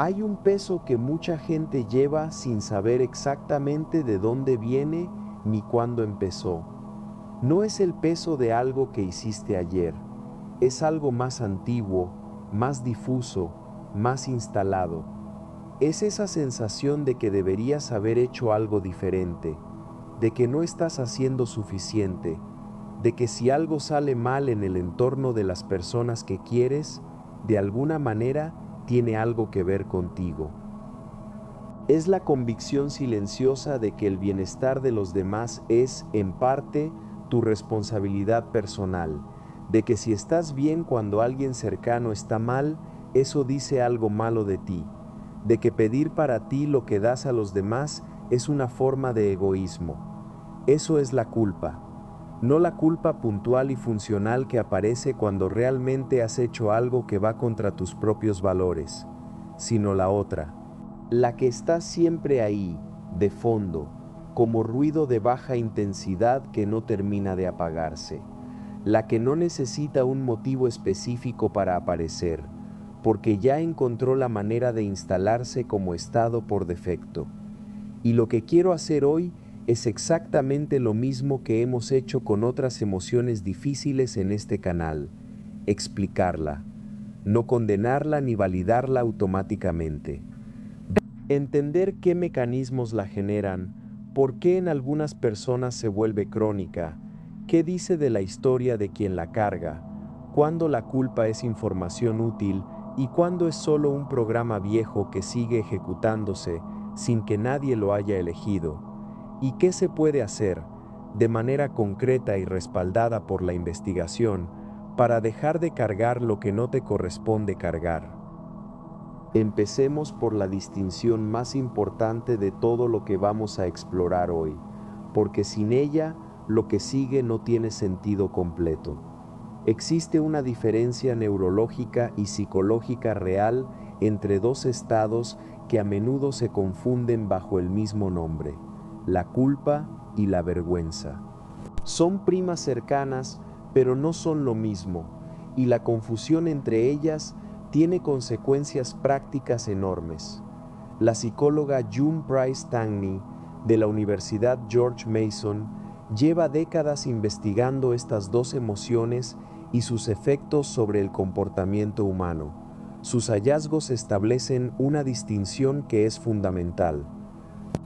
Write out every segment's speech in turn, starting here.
Hay un peso que mucha gente lleva sin saber exactamente de dónde viene ni cuándo empezó. No es el peso de algo que hiciste ayer, es algo más antiguo, más difuso, más instalado. Es esa sensación de que deberías haber hecho algo diferente, de que no estás haciendo suficiente, de que si algo sale mal en el entorno de las personas que quieres, de alguna manera tiene algo que ver contigo. Es la convicción silenciosa de que el bienestar de los demás es, en parte, tu responsabilidad personal, de que si estás bien cuando alguien cercano está mal, eso dice algo malo de ti, de que pedir para ti lo que das a los demás es una forma de egoísmo. Eso es la culpa, no la culpa puntual y funcional que aparece cuando realmente has hecho algo que va contra tus propios valores, sino la otra, la que está siempre ahí, de fondo, como ruido de baja intensidad que no termina de apagarse, la que no necesita un motivo específico para aparecer, porque ya encontró la manera de instalarse como estado por defecto. Y lo que quiero hacer hoy es exactamente lo mismo que hemos hecho con otras emociones difíciles en este canal: explicarla, no condenarla ni validarla automáticamente. Entender qué mecanismos la generan, por qué en algunas personas se vuelve crónica, qué dice de la historia de quien la carga, cuándo la culpa es información útil y cuándo es solo un programa viejo que sigue ejecutándose sin que nadie lo haya elegido, y qué se puede hacer, de manera concreta y respaldada por la investigación, para dejar de cargar lo que no te corresponde cargar. Empecemos por la distinción más importante de todo lo que vamos a explorar hoy, porque sin ella lo que sigue no tiene sentido completo. Existe una diferencia neurológica y psicológica real entre dos estados que a menudo se confunden bajo el mismo nombre: la culpa y la vergüenza. Son primas cercanas, pero no son lo mismo, y la confusión entre ellas tiene consecuencias prácticas enormes. La psicóloga June Price Tangney, de la Universidad George Mason, lleva décadas investigando estas dos emociones y sus efectos sobre el comportamiento humano. Sus hallazgos establecen una distinción que es fundamental.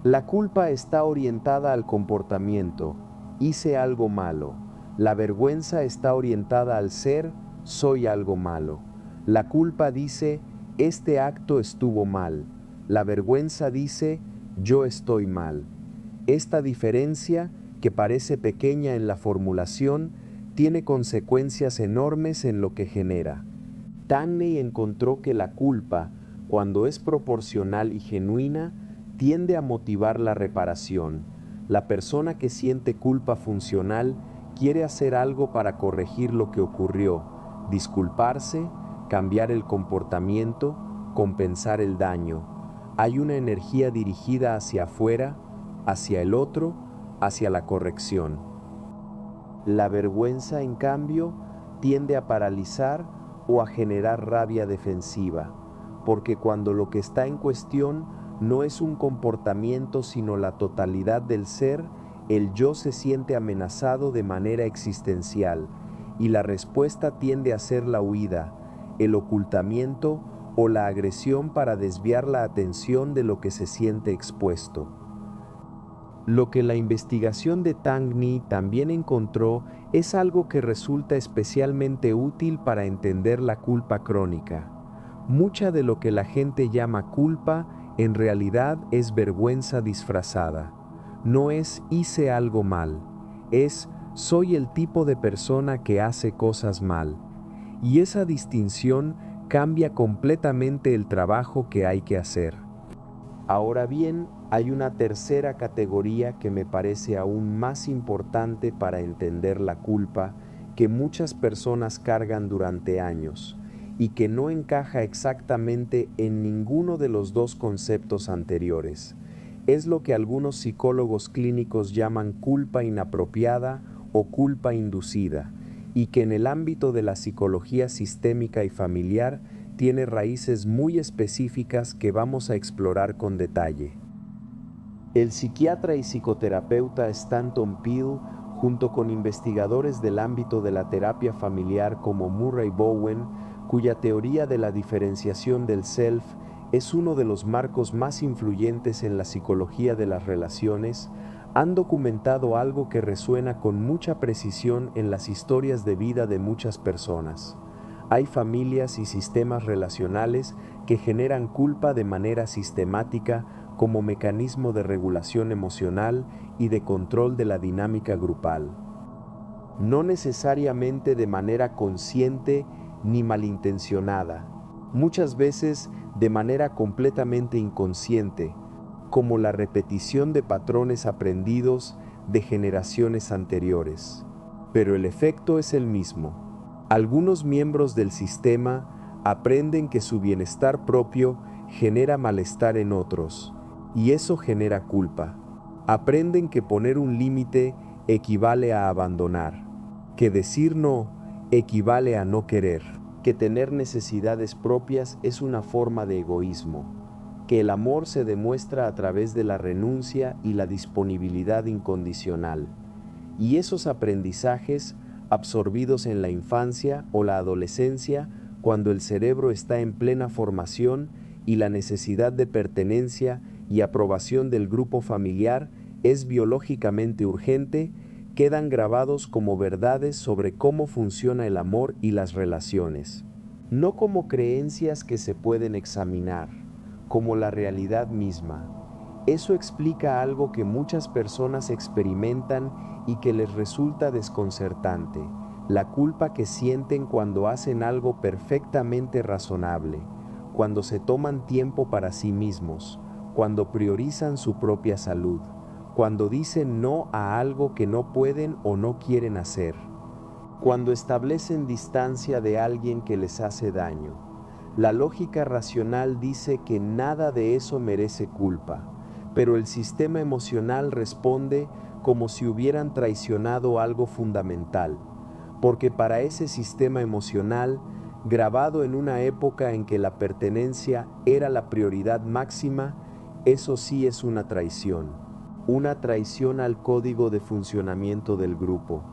La culpa está orientada al comportamiento: hice algo malo. La vergüenza está orientada al ser: soy algo malo. La culpa dice: este acto estuvo mal. La vergüenza dice: yo estoy mal. Esta diferencia, que parece pequeña en la formulación, tiene consecuencias enormes en lo que genera. Tangney encontró que la culpa, cuando es proporcional y genuina, tiende a motivar la reparación. La persona que siente culpa funcional quiere hacer algo para corregir lo que ocurrió, disculparse, cambiar el comportamiento, compensar el daño. Hay una energía dirigida hacia afuera, hacia el otro, hacia la corrección. La vergüenza, en cambio, tiende a paralizar o a generar rabia defensiva, porque cuando lo que está en cuestión no es un comportamiento sino la totalidad del ser, el yo se siente amenazado de manera existencial, y la respuesta tiende a ser la huida, el ocultamiento o la agresión para desviar la atención de lo que se siente expuesto. Lo que la investigación de Tangney también encontró es algo que resulta especialmente útil para entender la culpa crónica. Mucha de lo que la gente llama culpa en realidad es vergüenza disfrazada. No es hice algo mal, es soy el tipo de persona que hace cosas mal. Y esa distinción cambia completamente el trabajo que hay que hacer. Ahora bien, hay una tercera categoría que me parece aún más importante para entender la culpa, que muchas personas cargan durante años y que no encaja exactamente en ninguno de los dos conceptos anteriores. Es lo que algunos psicólogos clínicos llaman culpa inapropiada o culpa inducida, y que en el ámbito de la psicología sistémica y familiar tiene raíces muy específicas que vamos a explorar con detalle. El psiquiatra y psicoterapeuta Stanton Peele, junto con investigadores del ámbito de la terapia familiar como Murray Bowen, cuya teoría de la diferenciación del self es uno de los marcos más influyentes en la psicología de las relaciones, han documentado algo que resuena con mucha precisión en las historias de vida de muchas personas. Hay familias y sistemas relacionales que generan culpa de manera sistemática como mecanismo de regulación emocional y de control de la dinámica grupal. No necesariamente de manera consciente ni malintencionada, muchas veces de manera completamente inconsciente, como la repetición de patrones aprendidos de generaciones anteriores. Pero el efecto es el mismo. Algunos miembros del sistema aprenden que su bienestar propio genera malestar en otros, y eso genera culpa. Aprenden que poner un límite equivale a abandonar, que decir no equivale a no querer, que tener necesidades propias es una forma de egoísmo, que el amor se demuestra a través de la renuncia y la disponibilidad incondicional. Y esos aprendizajes, absorbidos en la infancia o la adolescencia, cuando el cerebro está en plena formación y la necesidad de pertenencia y aprobación del grupo familiar es biológicamente urgente, quedan grabados como verdades sobre cómo funciona el amor y las relaciones, no como creencias que se pueden examinar, como la realidad misma. Eso explica algo que muchas personas experimentan y que les resulta desconcertante: la culpa que sienten cuando hacen algo perfectamente razonable, cuando se toman tiempo para sí mismos, cuando priorizan su propia salud, cuando dicen no a algo que no pueden o no quieren hacer, cuando establecen distancia de alguien que les hace daño. La lógica racional dice que nada de eso merece culpa, pero el sistema emocional responde como si hubieran traicionado algo fundamental, porque para ese sistema emocional, grabado en una época en que la pertenencia era la prioridad máxima, eso sí es una traición al código de funcionamiento del grupo.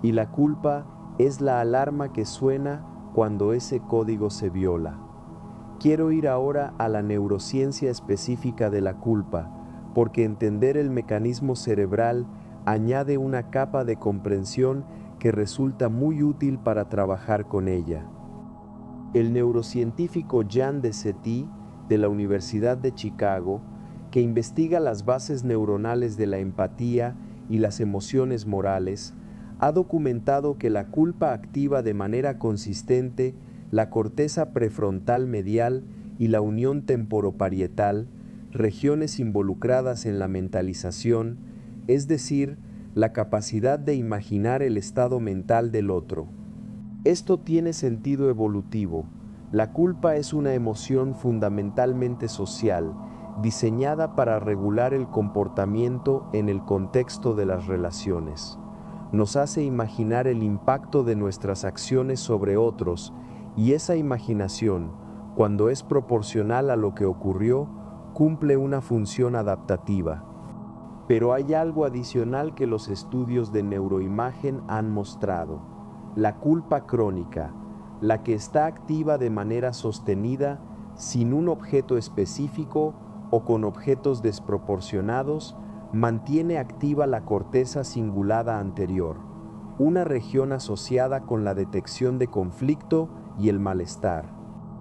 Y la culpa es la alarma que suena cuando ese código se viola. Quiero ir ahora a la neurociencia específica de la culpa, porque entender el mecanismo cerebral añade una capa de comprensión que resulta muy útil para trabajar con ella. El neurocientífico Jean Desetti, de la Universidad de Chicago, que investiga las bases neuronales de la empatía y las emociones morales, ha documentado que la culpa activa de manera consistente la corteza prefrontal medial y la unión temporoparietal, regiones involucradas en la mentalización, es decir, la capacidad de imaginar el estado mental del otro. Esto tiene sentido evolutivo. La culpa es una emoción fundamentalmente social, diseñada para regular el comportamiento en el contexto de las relaciones. Nos hace imaginar el impacto de nuestras acciones sobre otros, y esa imaginación, cuando es proporcional a lo que ocurrió, cumple una función adaptativa. Pero hay algo adicional que los estudios de neuroimagen han mostrado: la culpa crónica, la que está activa de manera sostenida, sin un objeto específico o con objetos desproporcionados, mantiene activa la corteza cingulada anterior, una región asociada con la detección de conflicto y el malestar.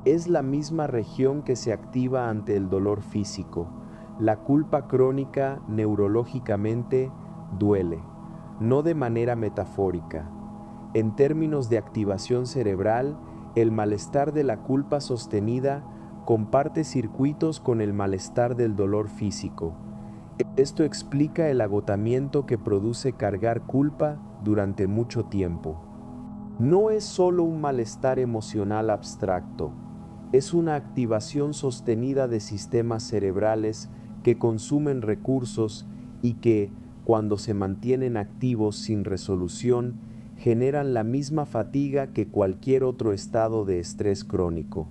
Es la misma región que se activa ante el dolor físico. La culpa crónica neurológicamente duele, no de manera metafórica. En términos de activación cerebral, el malestar de la culpa sostenida comparte circuitos con el malestar del dolor físico. Esto explica el agotamiento que produce cargar culpa durante mucho tiempo. No es solo un malestar emocional abstracto, es una activación sostenida de sistemas cerebrales que consumen recursos y que, cuando se mantienen activos sin resolución, generan la misma fatiga que cualquier otro estado de estrés crónico.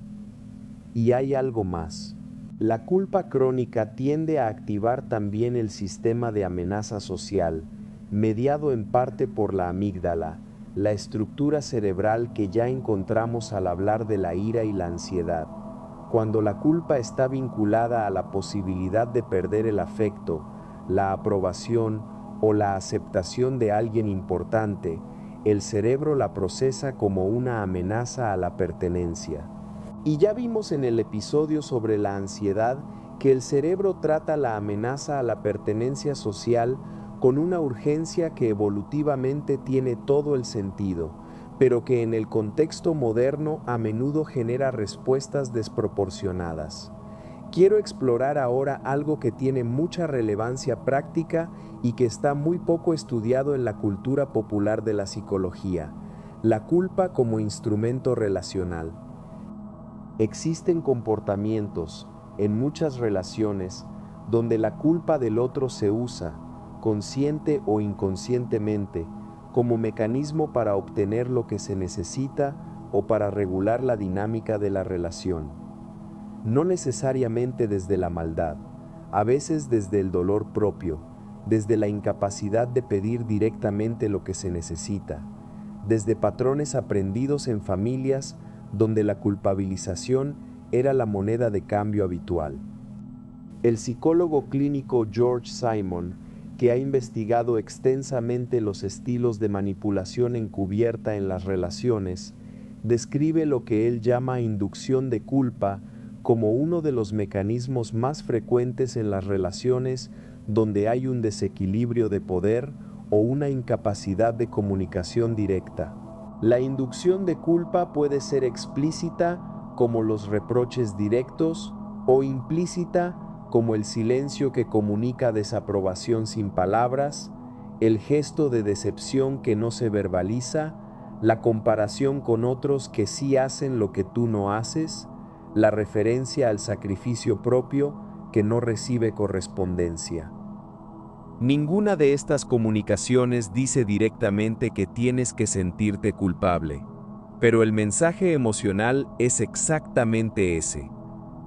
Y hay algo más. La culpa crónica tiende a activar también el sistema de amenaza social, mediado en parte por la amígdala, la estructura cerebral que ya encontramos al hablar de la ira y la ansiedad. Cuando la culpa está vinculada a la posibilidad de perder el afecto, la aprobación o la aceptación de alguien importante, el cerebro la procesa como una amenaza a la pertenencia. Y ya vimos en el episodio sobre la ansiedad que el cerebro trata la amenaza a la pertenencia social con una urgencia que evolutivamente tiene todo el sentido, pero que en el contexto moderno a menudo genera respuestas desproporcionadas. Quiero explorar ahora algo que tiene mucha relevancia práctica y que está muy poco estudiado en la cultura popular de la psicología: la culpa como instrumento relacional. Existen comportamientos en muchas relaciones donde la culpa del otro se usa, consciente o inconscientemente, como mecanismo para obtener lo que se necesita o para regular la dinámica de la relación. No necesariamente desde la maldad, a veces desde el dolor propio, desde la incapacidad de pedir directamente lo que se necesita, desde patrones aprendidos en familias donde la culpabilización era la moneda de cambio habitual. El psicólogo clínico George Simon, que ha investigado extensamente los estilos de manipulación encubierta en las relaciones, describe lo que él llama inducción de culpa como uno de los mecanismos más frecuentes en las relaciones donde hay un desequilibrio de poder o una incapacidad de comunicación directa. La inducción de culpa puede ser explícita, como los reproches directos, o implícita, como el silencio que comunica desaprobación sin palabras, el gesto de decepción que no se verbaliza, la comparación con otros que sí hacen lo que tú no haces, la referencia al sacrificio propio que no recibe correspondencia. Ninguna de estas comunicaciones dice directamente que tienes que sentirte culpable, pero el mensaje emocional es exactamente ese.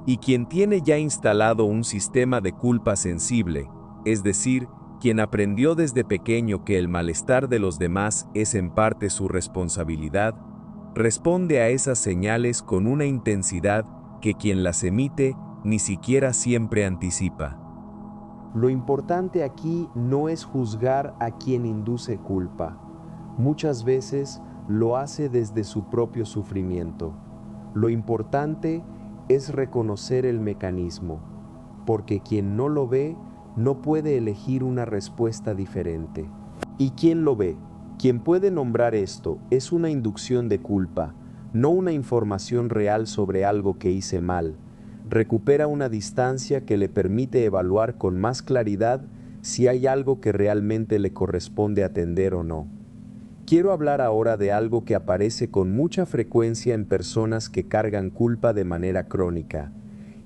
Y quien tiene ya instalado un sistema de culpa sensible, es decir, quien aprendió desde pequeño que el malestar de los demás es en parte su responsabilidad, responde a esas señales con una intensidad que quien las emite ni siquiera siempre anticipa. Lo importante aquí no es juzgar a quien induce culpa. Muchas veces lo hace desde su propio sufrimiento. Lo importante es reconocer el mecanismo, porque quien no lo ve no puede elegir una respuesta diferente. ¿Y quién lo ve? Quien puede nombrar esto es una inducción de culpa, no una información real sobre algo que hice mal. Recupera una distancia que le permite evaluar con más claridad si hay algo que realmente le corresponde atender o no. Quiero hablar ahora de algo que aparece con mucha frecuencia en personas que cargan culpa de manera crónica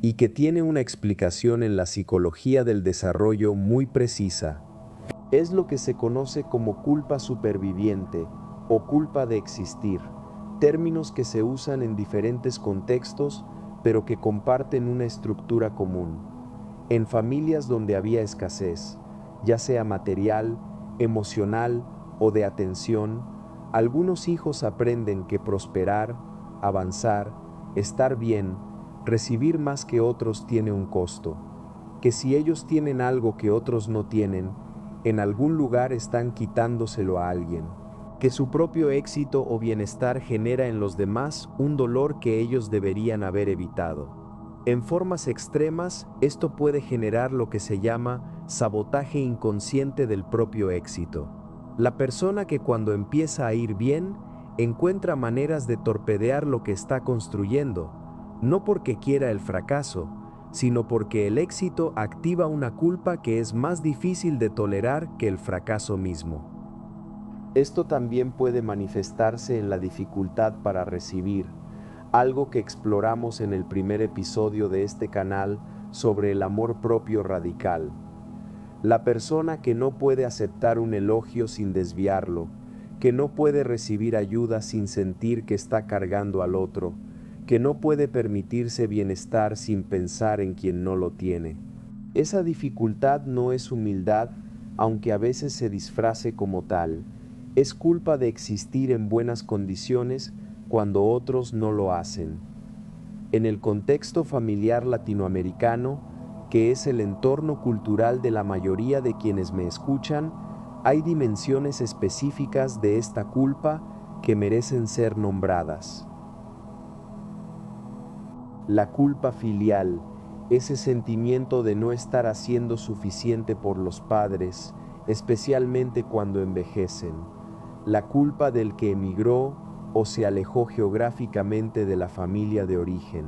y que tiene una explicación en la psicología del desarrollo muy precisa. Es lo que se conoce como culpa superviviente o culpa de existir, términos que se usan en diferentes contextos, pero que comparten una estructura común. En familias donde había escasez, ya sea material, emocional o de atención, algunos hijos aprenden que prosperar, avanzar, estar bien, recibir más que otros tiene un costo, que si ellos tienen algo que otros no tienen, en algún lugar están quitándoselo a alguien, que su propio éxito o bienestar genera en los demás un dolor que ellos deberían haber evitado. En formas extremas, esto puede generar lo que se llama sabotaje inconsciente del propio éxito. La persona que cuando empieza a ir bien, encuentra maneras de torpedear lo que está construyendo, no porque quiera el fracaso, sino porque el éxito activa una culpa que es más difícil de tolerar que el fracaso mismo. Esto también puede manifestarse en la dificultad para recibir, algo que exploramos en el primer episodio de este canal sobre el amor propio radical. La persona que no puede aceptar un elogio sin desviarlo, que no puede recibir ayuda sin sentir que está cargando al otro, que no puede permitirse bienestar sin pensar en quien no lo tiene. Esa dificultad no es humildad, aunque a veces se disfrace como tal. Es culpa de existir en buenas condiciones cuando otros no lo hacen. En el contexto familiar latinoamericano, que es el entorno cultural de la mayoría de quienes me escuchan, hay dimensiones específicas de esta culpa que merecen ser nombradas. La culpa filial, ese sentimiento de no estar haciendo suficiente por los padres, especialmente cuando envejecen. La culpa del que emigró o se alejó geográficamente de la familia de origen.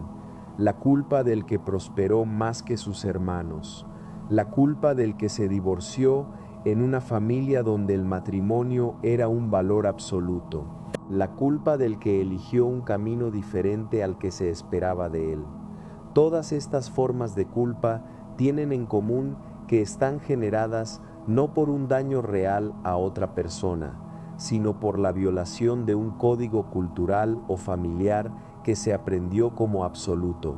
La culpa del que prosperó más que sus hermanos. La culpa del que se divorció en una familia donde el matrimonio era un valor absoluto. La culpa del que eligió un camino diferente al que se esperaba de él. Todas estas formas de culpa tienen en común que están generadas no por un daño real a otra persona, sino por la violación de un código cultural o familiar que se aprendió como absoluto.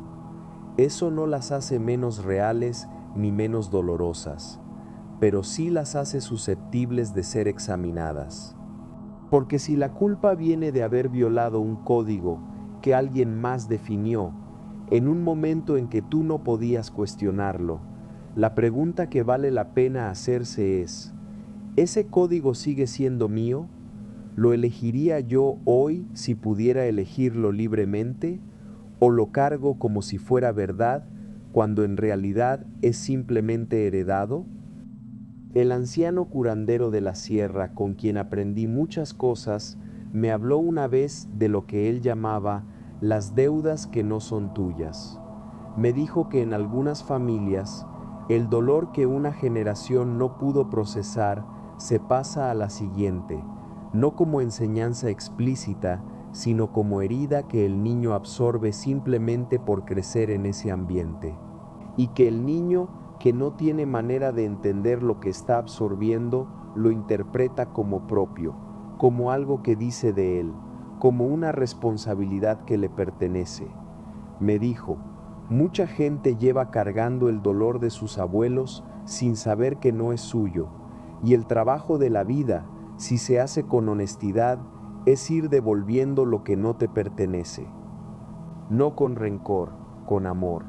Eso no las hace menos reales ni menos dolorosas, pero sí las hace susceptibles de ser examinadas. Porque si la culpa viene de haber violado un código que alguien más definió, en un momento en que tú no podías cuestionarlo, la pregunta que vale la pena hacerse es, ¿ese código sigue siendo mío? ¿Lo elegiría yo hoy si pudiera elegirlo libremente? ¿O lo cargo como si fuera verdad cuando en realidad es simplemente heredado? El anciano curandero de la sierra, con quien aprendí muchas cosas, me habló una vez de lo que él llamaba las deudas que no son tuyas. Me dijo que en algunas familias, el dolor que una generación no pudo procesar se pasa a la siguiente, no como enseñanza explícita, sino como herida que el niño absorbe simplemente por crecer en ese ambiente. Y que el niño que no tiene manera de entender lo que está absorbiendo, lo interpreta como propio, como algo que dice de él, como una responsabilidad que le pertenece. Me dijo, mucha gente lleva cargando el dolor de sus abuelos sin saber que no es suyo, y el trabajo de la vida, si se hace con honestidad, es ir devolviendo lo que no te pertenece. No con rencor, con amor,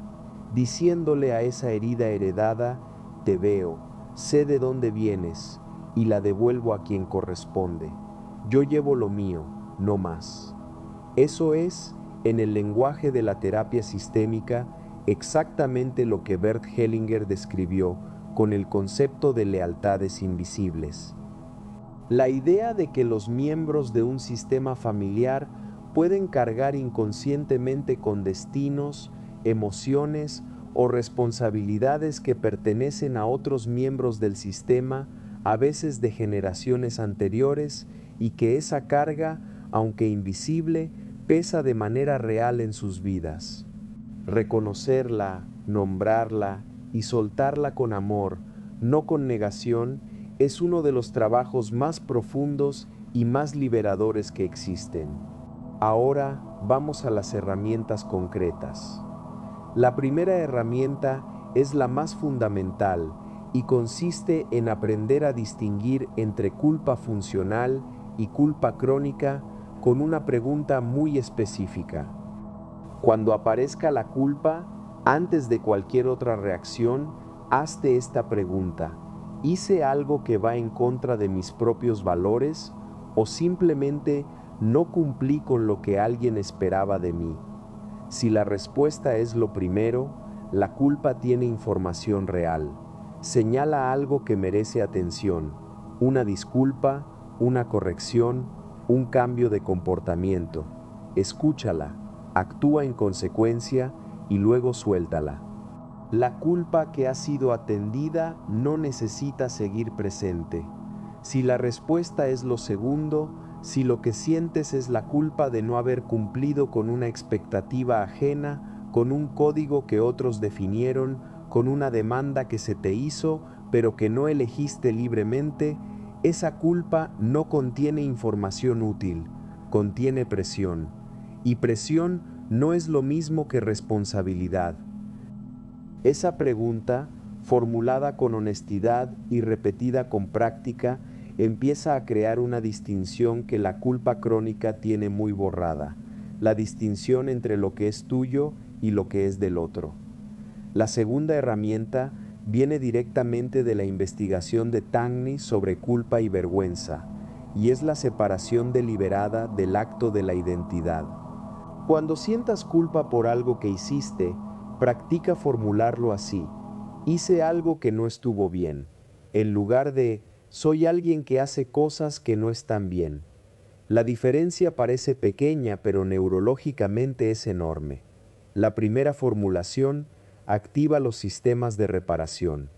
diciéndole a esa herida heredada, te veo, sé de dónde vienes, y la devuelvo a quien corresponde. Yo llevo lo mío, no más. Eso es, en el lenguaje de la terapia sistémica, exactamente lo que Bert Hellinger describió con el concepto de lealtades invisibles. La idea de que los miembros de un sistema familiar pueden cargar inconscientemente con destinos, emociones o responsabilidades que pertenecen a otros miembros del sistema, a veces de generaciones anteriores, y que esa carga, aunque invisible, pesa de manera real en sus vidas. Reconocerla, nombrarla y soltarla con amor, no con negación, es uno de los trabajos más profundos y más liberadores que existen. Ahora vamos a las herramientas concretas. La primera herramienta es la más fundamental y consiste en aprender a distinguir entre culpa funcional y culpa crónica con una pregunta muy específica. Cuando aparezca la culpa, antes de cualquier otra reacción, hazte esta pregunta: ¿hice algo que va en contra de mis propios valores o simplemente no cumplí con lo que alguien esperaba de mí? Si la respuesta es lo primero, la culpa tiene información real. Señala algo que merece atención, una disculpa, una corrección, un cambio de comportamiento. Escúchala, actúa en consecuencia y luego suéltala. La culpa que ha sido atendida no necesita seguir presente. Si la respuesta es lo segundo, si lo que sientes es la culpa de no haber cumplido con una expectativa ajena, con un código que otros definieron, con una demanda que se te hizo, pero que no elegiste libremente, esa culpa no contiene información útil, contiene presión. Y presión no es lo mismo que responsabilidad. Esa pregunta, formulada con honestidad y repetida con práctica, empieza a crear una distinción que la culpa crónica tiene muy borrada, la distinción entre lo que es tuyo y lo que es del otro. La segunda herramienta viene directamente de la investigación de Tangney sobre culpa y vergüenza, y es la separación deliberada del acto de la identidad. Cuando sientas culpa por algo que hiciste, practica formularlo así: hice algo que no estuvo bien, en lugar de soy alguien que hace cosas que no están bien. La diferencia parece pequeña, pero neurológicamente es enorme. La primera formulación activa los sistemas de reparación.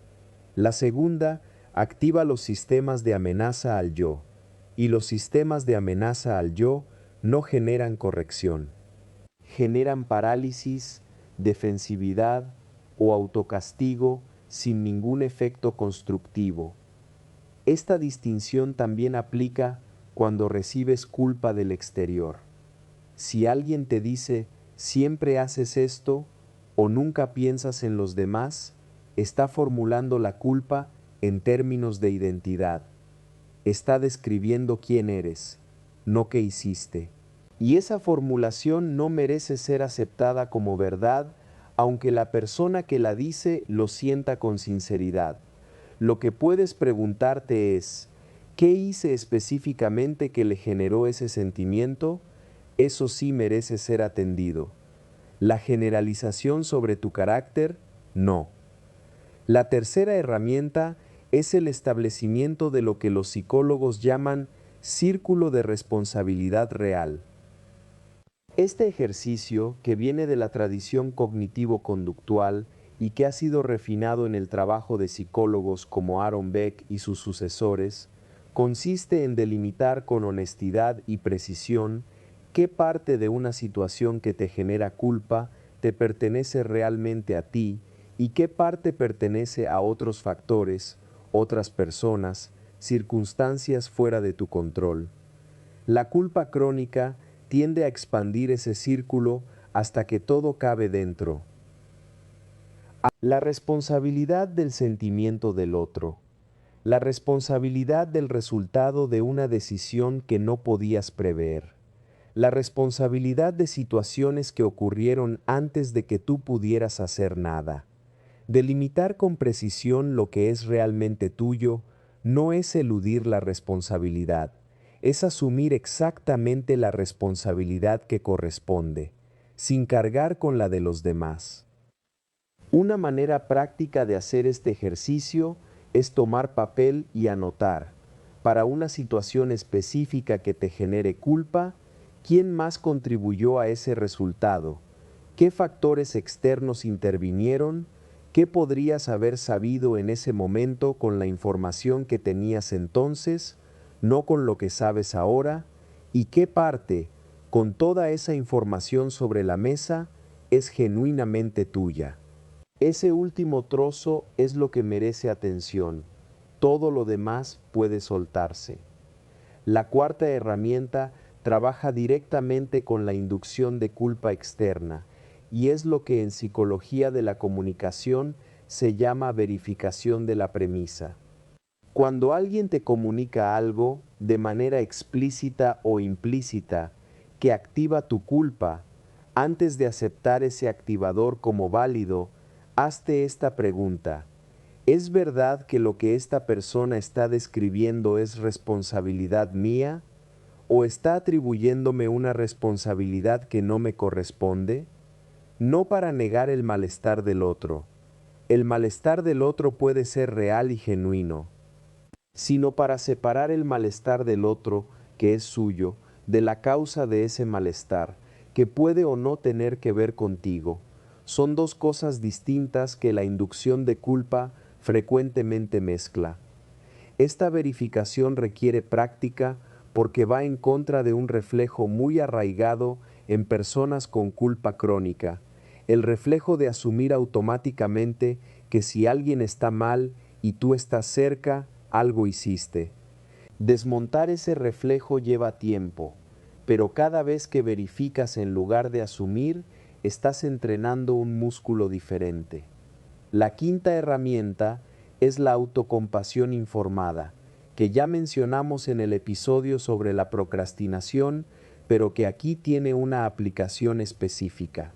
La segunda activa los sistemas de amenaza al yo, y los sistemas de amenaza al yo no generan corrección. Generan parálisis, defensividad o autocastigo sin ningún efecto constructivo. Esta distinción también aplica cuando recibes culpa del exterior. Si alguien te dice, siempre haces esto o nunca piensas en los demás, está formulando la culpa en términos de identidad. Está describiendo quién eres, no qué hiciste. Y esa formulación no merece ser aceptada como verdad, aunque la persona que la dice lo sienta con sinceridad. Lo que puedes preguntarte es, ¿qué hice específicamente que le generó ese sentimiento? Eso sí merece ser atendido. La generalización sobre tu carácter, no. La tercera herramienta es el establecimiento de lo que los psicólogos llaman círculo de responsabilidad real. Este ejercicio, que viene de la tradición cognitivo-conductual y que ha sido refinado en el trabajo de psicólogos como Aaron Beck y sus sucesores, consiste en delimitar con honestidad y precisión qué parte de una situación que te genera culpa te pertenece realmente a ti y qué parte pertenece a otros factores, otras personas, circunstancias fuera de tu control. La culpa crónica tiende a expandir ese círculo hasta que todo cabe dentro. La responsabilidad del sentimiento del otro. La responsabilidad del resultado de una decisión que no podías prever. La responsabilidad de situaciones que ocurrieron antes de que tú pudieras hacer nada. Delimitar con precisión lo que es realmente tuyo no es eludir la responsabilidad, es asumir exactamente la responsabilidad que corresponde, sin cargar con la de los demás. Una manera práctica de hacer este ejercicio es tomar papel y anotar, para una situación específica que te genere culpa, quién más contribuyó a ese resultado, qué factores externos intervinieron, qué podrías haber sabido en ese momento con la información que tenías entonces, no con lo que sabes ahora, y qué parte, con toda esa información sobre la mesa, es genuinamente tuya. Ese último trozo es lo que merece atención. Todo lo demás puede soltarse. La cuarta herramienta trabaja directamente con la inducción de culpa externa y es lo que en psicología de la comunicación se llama verificación de la premisa. Cuando alguien te comunica algo de manera explícita o implícita que activa tu culpa, antes de aceptar ese activador como válido, hazte esta pregunta: ¿es verdad que lo que esta persona está describiendo es responsabilidad mía? ¿O está atribuyéndome una responsabilidad que no me corresponde? No para negar el malestar del otro. El malestar del otro puede ser real y genuino, sino para separar el malestar del otro, que es suyo, de la causa de ese malestar, que puede o no tener que ver contigo. Son dos cosas distintas que la inducción de culpa frecuentemente mezcla. Esta verificación requiere práctica porque va en contra de un reflejo muy arraigado en personas con culpa crónica, el reflejo de asumir automáticamente que si alguien está mal y tú estás cerca, algo hiciste. Desmontar ese reflejo lleva tiempo. pero cada vez que verificas en lugar de asumir, estás entrenando un músculo diferente. La quinta herramienta es la autocompasión informada, que ya mencionamos en el episodio sobre la procrastinación, pero que aquí tiene una aplicación específica.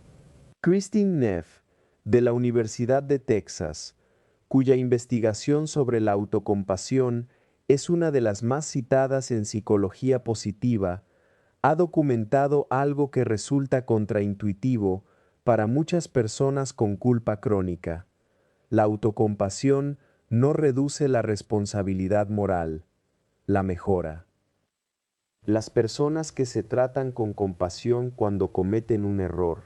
Christine Neff, de la Universidad de Texas, cuya investigación sobre la autocompasión es una de las más citadas en psicología positiva, ha documentado algo que resulta contraintuitivo para muchas personas con culpa crónica. La autocompasión no reduce la responsabilidad moral, la mejora. Las personas que se tratan con compasión cuando cometen un error,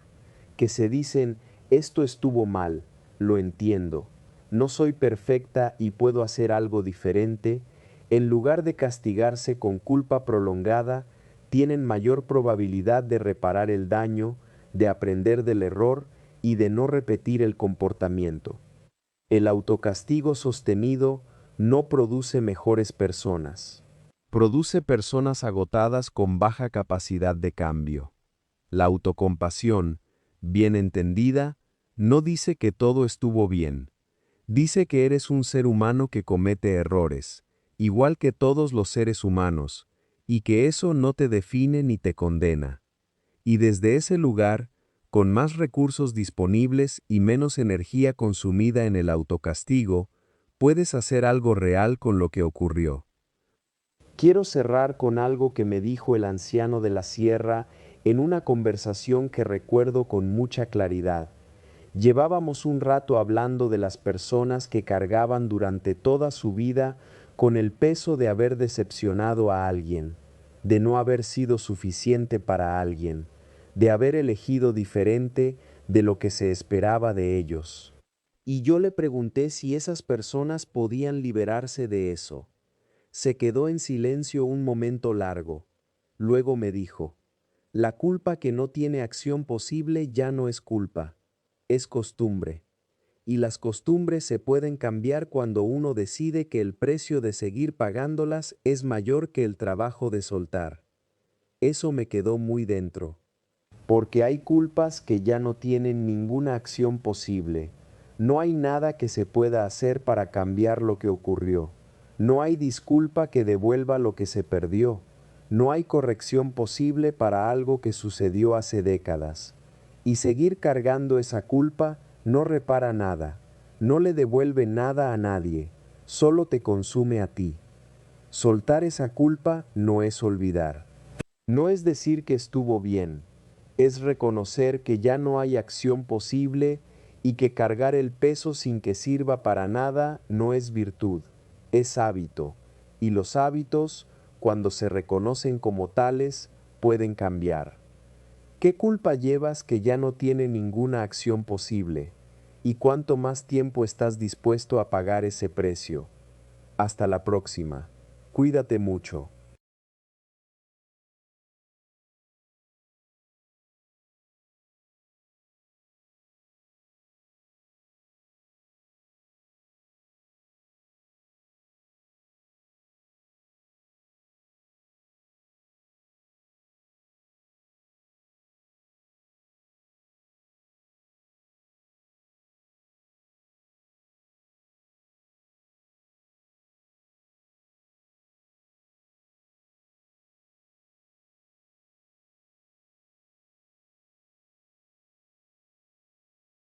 que se dicen, esto estuvo mal, lo entiendo, no soy perfecta y puedo hacer algo diferente, en lugar de castigarse con culpa prolongada, tienen mayor probabilidad de reparar el daño, de aprender del error y de no repetir el comportamiento. El autocastigo sostenido no produce mejores personas. Produce personas agotadas con baja capacidad de cambio. La autocompasión, bien entendida, no dice que todo estuvo bien. Dice que eres un ser humano que comete errores, igual que todos los seres humanos, y que eso no te define ni te condena. Y desde ese lugar, con más recursos disponibles y menos energía consumida en el autocastigo, puedes hacer algo real con lo que ocurrió. Quiero cerrar con algo que me dijo el anciano de la sierra en una conversación que recuerdo con mucha claridad. Llevábamos un rato hablando de las personas que cargaban durante toda su vida con el peso de haber decepcionado a alguien, de no haber sido suficiente para alguien, de haber elegido diferente de lo que se esperaba de ellos. Y yo le pregunté si esas personas podían liberarse de eso. Se quedó en silencio un momento largo. Luego me dijo, la culpa que no tiene acción posible ya no es culpa, es costumbre. Y las costumbres se pueden cambiar cuando uno decide que el precio de seguir pagándolas es mayor que el trabajo de soltar. Eso me quedó muy dentro. Porque hay culpas que ya no tienen ninguna acción posible. No hay nada que se pueda hacer para cambiar lo que ocurrió. No hay disculpa que devuelva lo que se perdió. No hay corrección posible para algo que sucedió hace décadas. Y seguir cargando esa culpa no repara nada, no le devuelve nada a nadie, solo te consume a ti. Soltar esa culpa no es olvidar. No es decir que estuvo bien, es reconocer que ya no hay acción posible y que cargar el peso sin que sirva para nada no es virtud, es hábito, y los hábitos, cuando se reconocen como tales, pueden cambiar. ¿Qué culpa llevas que ya no tiene ninguna acción posible? ¿Y cuánto más tiempo estás dispuesto a pagar ese precio? Hasta la próxima. Cuídate mucho.